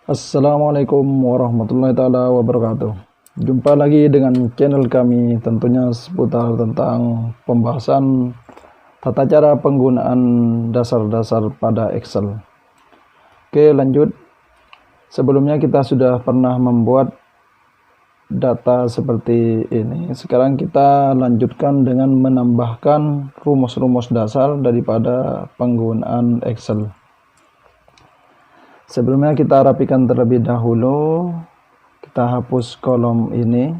Assalamualaikum warahmatullahi taala wabarakatuh. Jumpa lagi dengan channel kami, tentunya seputar tentang pembahasan tata cara penggunaan dasar-dasar pada Excel. Oke, lanjut. Sebelumnya kita sudah pernah membuat data seperti ini. Sekarang kita lanjutkan dengan menambahkan rumus-rumus dasar daripada penggunaan Excel. Sebelumnya kita rapikan terlebih dahulu. Kita hapus kolom ini.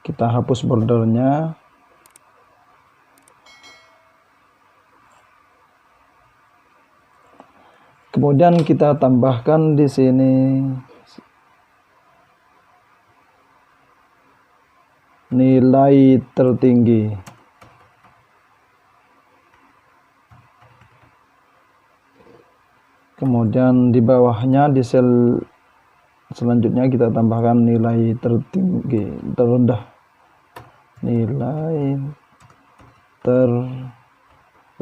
Kita hapus bordernya. Kemudian kita tambahkan di sini nilai tertinggi. Kemudian di bawahnya di sel selanjutnya kita tambahkan nilai tertinggi, terendah. Nilai terendah.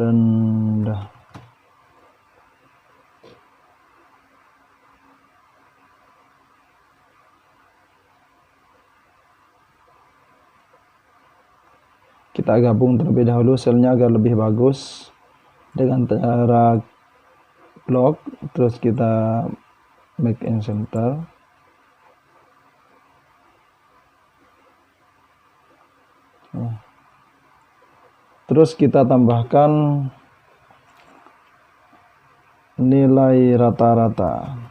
Kita gabung terlebih dahulu selnya agar lebih bagus dengan cara blok, terus kita make and center. Terus kita tambahkan nilai rata-rata.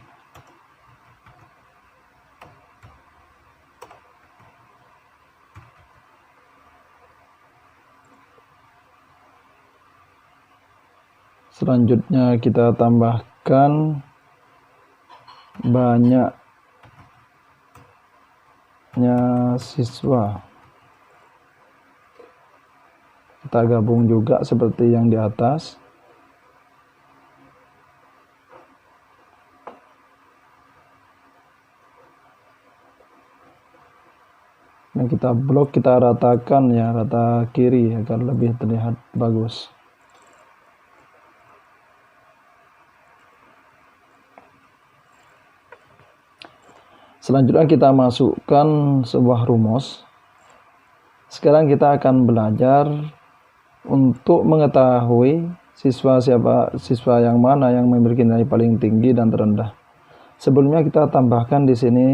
Selanjutnya kita tambahkan banyaknya siswa. Kita gabung juga seperti yang di atas. Nah, kita blok, kita ratakan ya, rata kiri agar lebih terlihat bagus. Selanjutnya kita masukkan sebuah rumus. Sekarang kita akan belajar untuk mengetahui siswa yang mana yang memiliki nilai paling tinggi dan terendah. Sebelumnya kita tambahkan di sini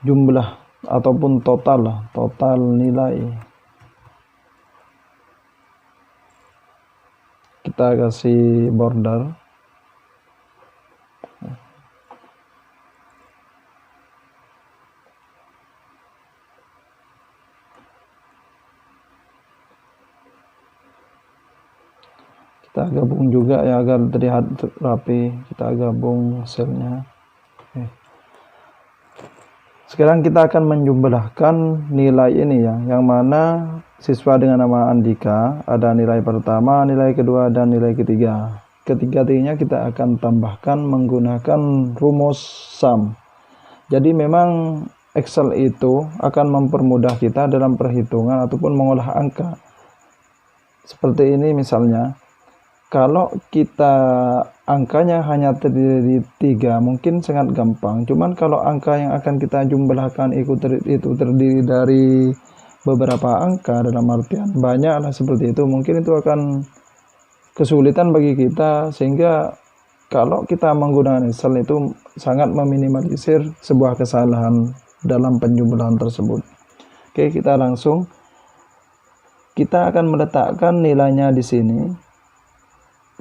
jumlah ataupun total nilai. Kita kasih border. Kita gabung juga ya agar terlihat rapi. Kita gabung selnya. Sekarang kita akan menjumlahkan nilai ini ya, yang mana siswa dengan nama Andika ada nilai pertama, nilai kedua, dan nilai ketiga. Ketiga-tiganya kita akan tambahkan menggunakan rumus sum. Jadi memang Excel itu akan mempermudah kita dalam perhitungan ataupun mengolah angka. Seperti ini misalnya. Kalau kita angkanya hanya terdiri dari 3, mungkin sangat gampang. Cuman kalau angka yang akan kita jumlahkan itu terdiri dari beberapa angka, dalam artian banyak lah seperti itu, mungkin itu akan kesulitan bagi kita, sehingga kalau kita menggunakan Excel itu sangat meminimalisir sebuah kesalahan dalam penjumlahan tersebut. Oke, kita akan meletakkan nilainya di sini.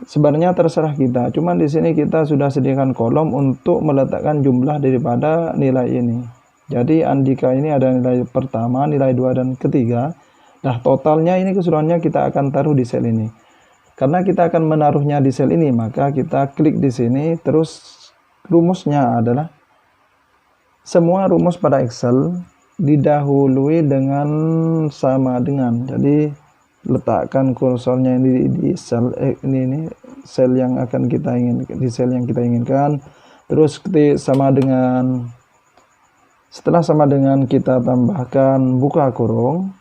Sebenarnya terserah kita, cuman di sini kita sudah sediakan kolom untuk meletakkan jumlah daripada nilai ini. Jadi Andika ini ada nilai pertama, nilai 2, dan ketiga. Nah, totalnya ini keseluruhannya kita akan taruh di sel ini. Karena kita akan menaruhnya di sel ini, maka kita klik di sini, terus rumusnya adalah semua rumus pada Excel didahului dengan sama dengan. Jadi letakkan kursornya ini di sel ini sel yang akan kita inginkan, di sel yang kita inginkan. Terus ketik sama dengan, setelah sama dengan kita tambahkan buka kurung,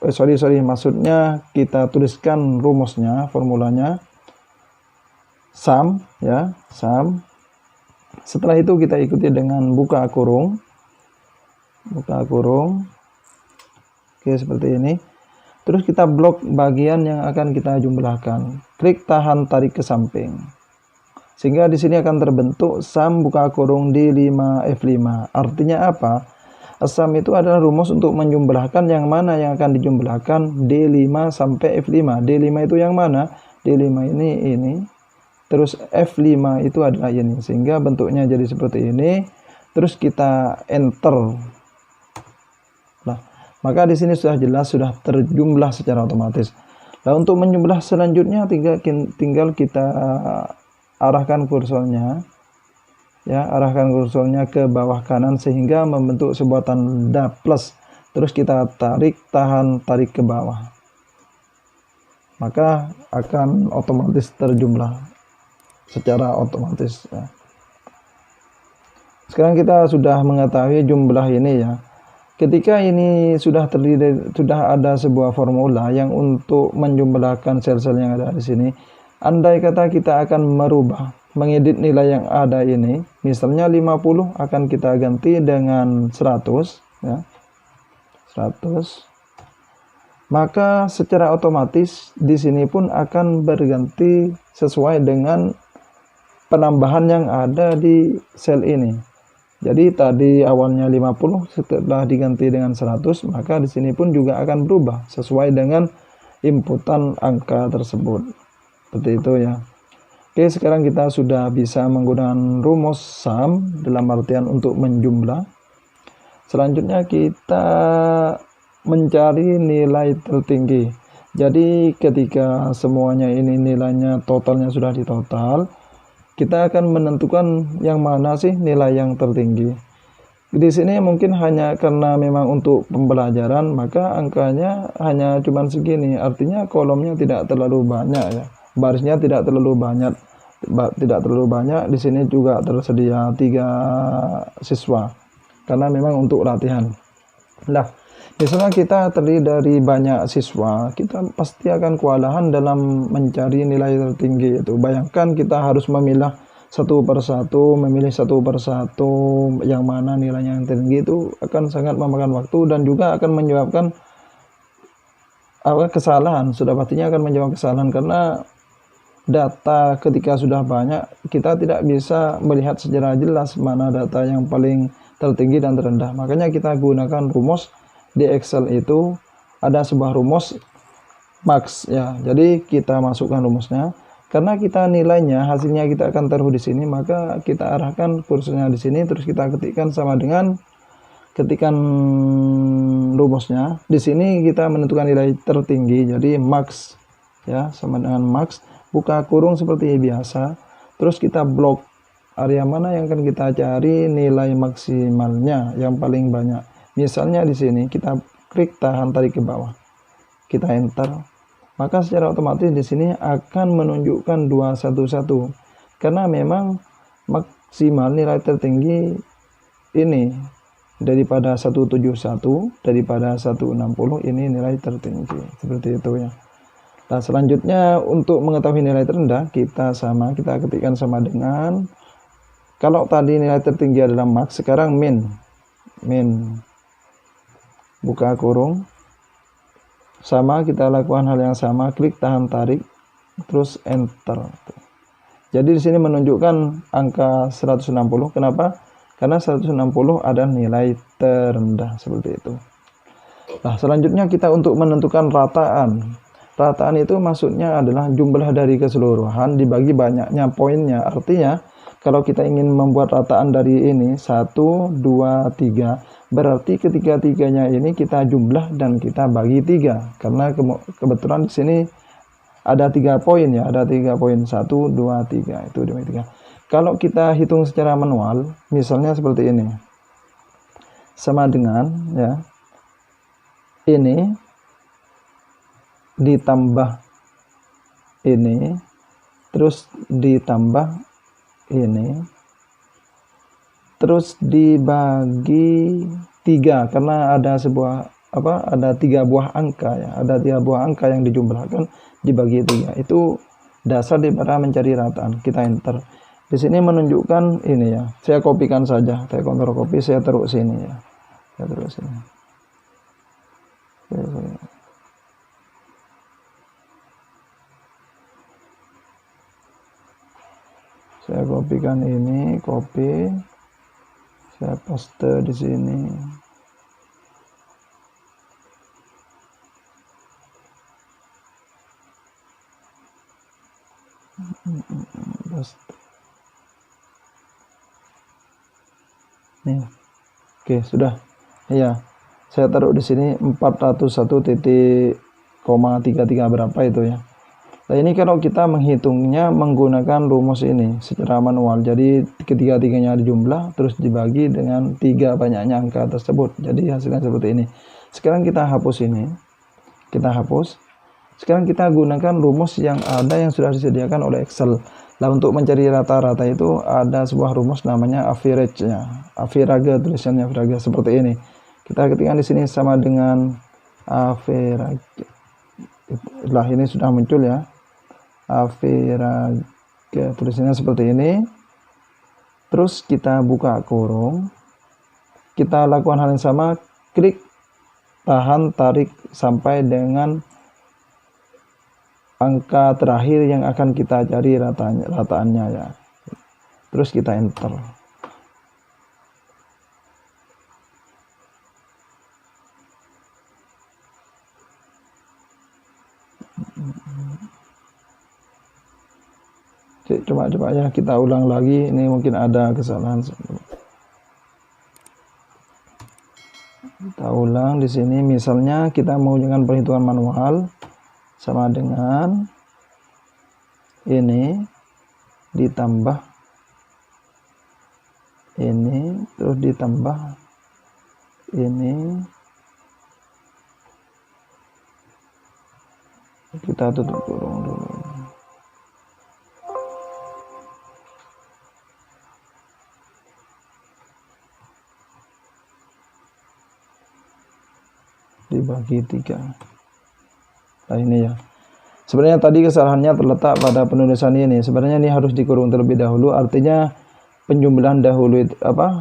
maksudnya kita tuliskan rumusnya, formulanya sum ya, sum. Setelah itu kita ikuti dengan buka kurung. Oke, seperti ini. Terus kita blok bagian yang akan kita jumlahkan. Klik tahan tarik ke samping. Sehingga di sini akan terbentuk sum buka kurung D5 F5. Artinya apa? Sum itu adalah rumus untuk menjumlahkan yang mana yang akan dijumlahkan D5 sampai F5. D5 itu yang mana? D5 ini. Terus F5 itu adalah ini. Sehingga bentuknya jadi seperti ini. Terus kita enter. Nah, maka di sini sudah jelas, sudah terjumlah secara otomatis. Nah, untuk menjumlah selanjutnya tinggal kita arahkan kursornya. Ya, arahkan kursornya ke bawah kanan sehingga membentuk sebuah tanda plus. Terus kita tahan tarik ke bawah. Maka akan otomatis terjumlah secara otomatis ya. Sekarang kita sudah mengetahui jumlah ini ya. Ketika ini sudah ada sebuah formula yang untuk menjumlahkan sel-sel yang ada di sini. Andai kata kita akan mengedit nilai yang ada ini, misalnya 50 akan kita ganti dengan 100 ya. 100. Maka secara otomatis di sini pun akan berganti sesuai dengan penambahan yang ada di sel ini. Jadi tadi awalnya 50, setelah diganti dengan 100, maka di sini pun juga akan berubah sesuai dengan inputan angka tersebut. Seperti itu ya. Oke, sekarang kita sudah bisa menggunakan rumus sum dalam artian untuk menjumlah. Selanjutnya kita mencari nilai tertinggi. Jadi ketika semuanya ini nilainya totalnya sudah ditotal, kita akan menentukan yang mana sih nilai yang tertinggi. Di sini mungkin hanya karena memang untuk pembelajaran, maka angkanya hanya cuman segini. Artinya kolomnya tidak terlalu banyak ya. Barisnya tidak terlalu banyak. Di sini juga tersedia 3 siswa. Karena memang untuk latihan. Nah, misalnya kita terdiri dari banyak siswa, kita pasti akan kewalahan dalam mencari nilai tertinggi itu. Bayangkan kita harus memilih satu persatu yang mana nilainya yang tertinggi, itu akan sangat memakan waktu dan juga akan menyebabkan kesalahan. Sudah pastinya akan menyebabkan kesalahan karena data ketika sudah banyak kita tidak bisa melihat secara jelas mana data yang paling tertinggi dan terendah. Makanya kita gunakan rumus di Excel itu, ada sebuah rumus max ya. Jadi kita masukkan rumusnya. Karena kita nilainya hasilnya kita akan taruh di sini, maka kita arahkan kursornya di sini, terus kita ketikkan sama dengan ketikan rumusnya. Di sini kita menentukan nilai tertinggi, jadi max ya, sama dengan max. Buka kurung seperti biasa. Terus kita blok area mana yang akan kita cari nilai maksimalnya yang paling banyak. Misalnya di sini kita klik tahan tarik ke bawah. Kita enter. Maka secara otomatis di sini akan menunjukkan 211. Karena memang maksimal nilai tertinggi ini daripada 171, daripada 160, ini nilai tertinggi. Seperti itu ya. Nah, selanjutnya untuk mengetahui nilai terendah, kita ketikkan sama dengan, kalau tadi nilai tertinggi adalah max, sekarang min. Buka kurung. Sama, kita lakukan hal yang sama, klik tahan tarik, terus enter. Jadi di sini menunjukkan angka 160. Kenapa? Karena 160 ada nilai terendah, seperti itu. Nah, selanjutnya kita untuk menentukan rataan. Rataan itu maksudnya adalah jumlah dari keseluruhan dibagi banyaknya poinnya. Artinya kalau kita ingin membuat rataan dari ini 1, 2, 3, berarti ketiga-tiganya ini kita jumlah dan kita bagi 3. Karena kebetulan di sini ada 3 poin ya, ada 3 poin, 1, 2, 3, itu dibagi 3. Kalau kita hitung secara manual, misalnya seperti ini, sama dengan ya, ini ditambah ini, terus ditambah ini, terus dibagi 3, karena ada sebuah ada 3 buah angka ya, ada 3 buah angka yang dijumlahkan dibagi 3. Itu dasar daripada mencari rataan. Kita enter. Di sini menunjukkan ini ya. Saya kopikan saja. Saya kontrol copy, saya taruh sini ya. Saya taruh sini. Saya kopikan ini, copy. Saya paste di sini. Nih. Oke, sudah. Iya. Saya taruh di sini 401.33 berapa itu ya. Nah, ini kalau kita menghitungnya menggunakan rumus ini secara manual. Jadi ketiga-tiganya dijumlah terus dibagi dengan 3 banyaknya angka tersebut. Jadi hasilnya seperti ini. Sekarang kita hapus ini. Kita hapus. Sekarang kita gunakan rumus yang ada yang sudah disediakan oleh Excel. Nah, untuk mencari rata-rata itu ada sebuah rumus namanya average-nya. Average, tulisannya average seperti ini. Kita ketikkan di sini sama dengan average. Lah, ini sudah muncul ya. Average, tulisannya seperti ini. Terus kita buka kurung. Kita lakukan hal yang sama, klik, tahan, tarik sampai dengan angka terakhir yang akan kita cari rataannya ya. Terus kita enter. Coba ya, kita ulang lagi. Ini mungkin ada kesalahan. Kita ulang di sini. Misalnya kita menggunakan perhitungan manual sama dengan ini ditambah ini terus ditambah ini. Kita tutup kurung dulu. Dibagi 3. Nah, ini ya. Sebenarnya tadi kesalahannya terletak pada penulisan ini. Sebenarnya ini harus dikurung terlebih dahulu. Artinya penjumlahan dahulu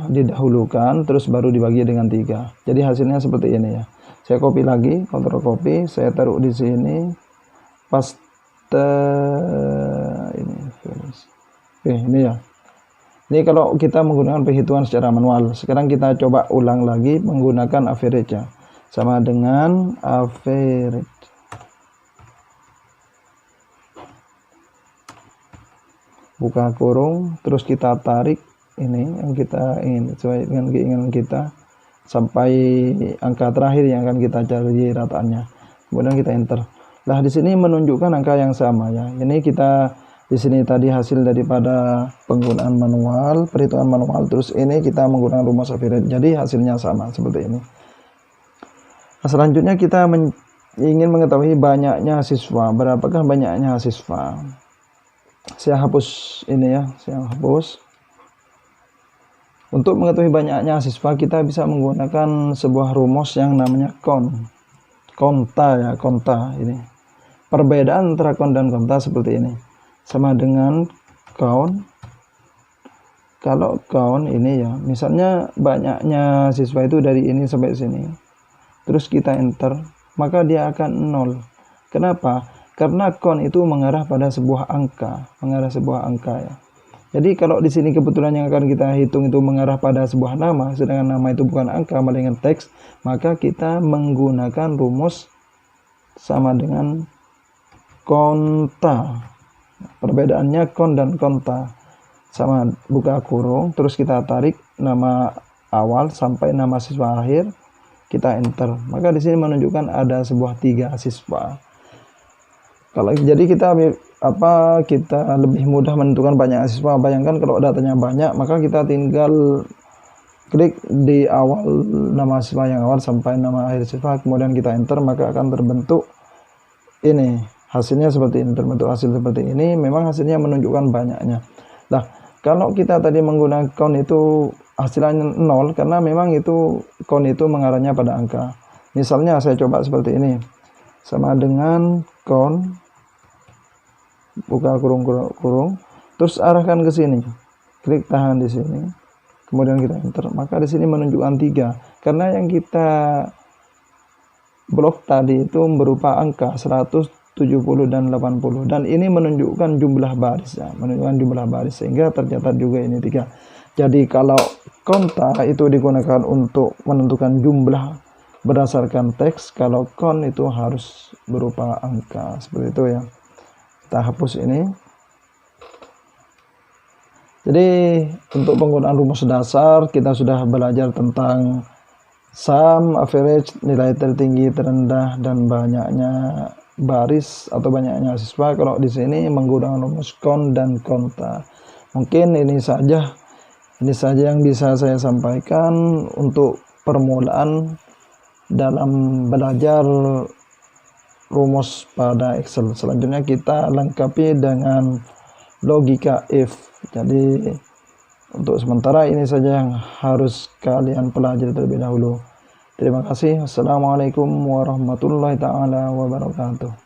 didahulukan terus baru dibagi dengan 3. Jadi hasilnya seperti ini ya. Saya copy lagi, kontrol copy, saya taruh di sini. Paste ini. Oke, ini ya. Ini kalau kita menggunakan perhitungan secara manual. Sekarang kita coba ulang lagi menggunakan average-nya. Sama dengan average. Buka kurung, terus kita tarik ini yang kita ingin sesuai dengan keinginan kita sampai angka terakhir yang akan kita cari rataannya. Kemudian kita enter. Nah, di sini menunjukkan angka yang sama ya. Ini kita di sini tadi hasil daripada penggunaan manual, perhitungan manual, terus ini kita menggunakan rumus average. Jadi hasilnya sama seperti ini. Nah, selanjutnya kita ingin mengetahui banyaknya siswa. Berapakah banyaknya siswa? Saya hapus ini ya, saya hapus. Untuk mengetahui banyaknya siswa kita bisa menggunakan sebuah rumus yang namanya konta ya, konta ini. Perbedaan antara count dan konta seperti ini. Sama dengan count. Kalau count ini ya, misalnya banyaknya siswa itu dari ini sampai sini. Terus kita enter, maka dia akan 0. Kenapa? Karena count itu mengarah pada sebuah angka, ya. Jadi kalau di sini kebetulan yang akan kita hitung itu mengarah pada sebuah nama, sedangkan nama itu bukan angka, melainkan teks, maka kita menggunakan rumus sama dengan konta. Perbedaannya count dan konta. Sama, buka kurung, terus kita tarik nama awal sampai nama siswa akhir, kita enter. Maka di sini menunjukkan ada sebuah 3 siswa. Kalau jadi kita lebih mudah menentukan banyak siswa. Bayangkan kalau datanya banyak, maka kita tinggal klik di awal nama siswa yang awal sampai nama akhir siswa, kemudian kita enter, maka akan terbentuk ini. Hasilnya seperti ini, terbentuk hasil seperti ini. Memang hasilnya menunjukkan banyaknya. Nah, kalau kita tadi menggunakan count itu hasilnya 0 karena memang itu count itu mengarahnya pada angka. Misalnya saya coba seperti ini, sama dengan count, buka kurung, terus arahkan ke sini, klik tahan di sini, kemudian kita enter, maka di sini menunjukkan 3, karena yang kita blok tadi itu berupa angka 170 dan 80, dan ini menunjukkan jumlah baris ya, sehingga tercatat juga ini 3. Jadi kalau konta itu digunakan untuk menentukan jumlah berdasarkan teks, kalau count itu harus berupa angka, seperti itu ya. Kita hapus ini. Jadi untuk penggunaan rumus dasar kita sudah belajar tentang sum, average, nilai tertinggi, terendah, dan banyaknya baris atau banyaknya siswa. Kalau di sini menggunakan rumus count dan konta. Mungkin ini saja yang bisa saya sampaikan untuk permulaan dalam belajar rumus pada Excel. Selanjutnya kita lengkapi dengan logika if. Jadi untuk sementara ini saja yang harus kalian pelajari terlebih dahulu. Terima kasih. Assalamualaikum warahmatullahi taala wabarakatuh.